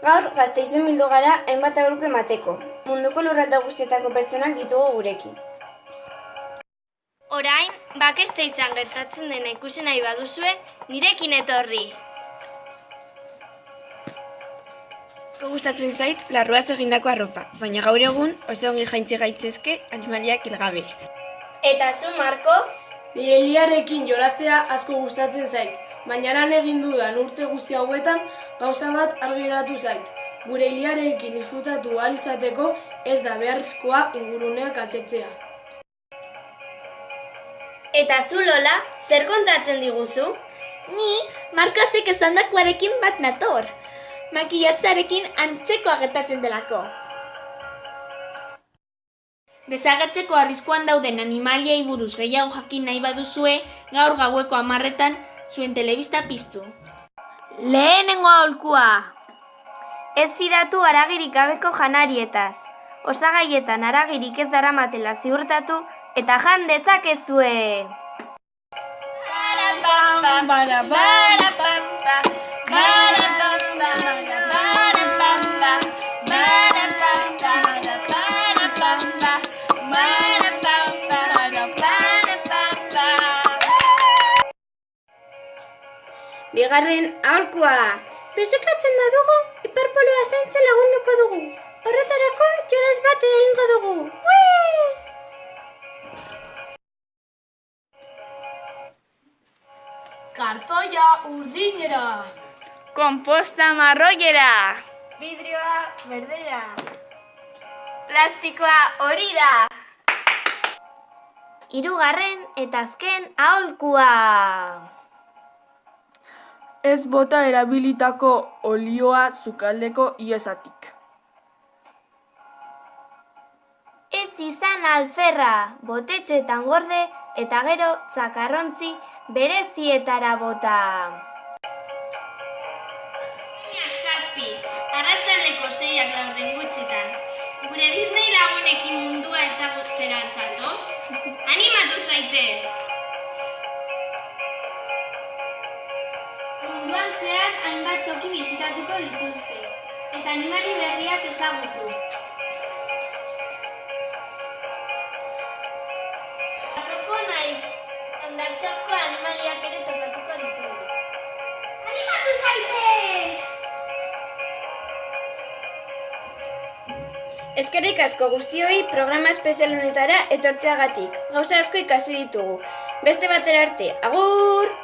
Gaur Gasteizen bildu gara hainbat aholku emateko. Munduko lurralde guztietako pertsonak ditugu gurekin. Orain, Gasteizen gertatzen dena ikusi nahi baduzue, nirekin etorri. Gustatzen zait larruaz egindako arropa, baina gaur egun oso ongi jaintzi gaitezke animaliak hilgabe. Eta zu, Marko? Nire liarekin jolastea asko gustatzen zait, baina lan egin dudan urte guzti hauetan gauza bat argi geratu zait. Gure liarekin disfrutatu ahal izateko ez da beharrezkoa ingurunea kaltetzea. Eta zu, Lola, zer kontatzen diguzu? Ni Markozek esandakoarekin bat nator. Makillatzearekin antzekoa gertatzen delako. Desagertzeko arriskuan dauden animaliei buruz gehiago jakin nahi baduzue, gaur gaueko 10:00 zuen telebista piztu. Lehenengo aholkua! Ez fidatu haragirik gabeko janarietaz. Osagaietan haragirik ez daramatela ziurtatu eta jan dezakezue! Bigarren aholkua! Birziklatzen badugu, hiperpoloa zaintzen lagunduko dugu. Horretarako jolas bat egingo dugu. Kartoia urdinera! Komposta marroiera! Vidrioa berdera! Plastikoa horira! Hirugarren eta azken aholkua! Ez bota erabilitako olioa sukaldeko iezatik. Ez izan alferra, botetxoetan gorde eta gero zakarrontzi berezietara bota. Zazpi, arratsaldeko 6 gutxitan. Gure Disney lagunekin mundua ezagutzera zatoz? Animatu zaitez! Munduan zehar hainbat toki bisitatuko dituzte, eta animali berriak ezagutu. Pasoko naiz, hondartzasko animaliak ere topatuko ditugu. Animatu zaitez! Eskerrik asko guztioi programa espezial honetara etortzeagatik. Gauza asko ikasi ditugu. Beste batera arte, agur!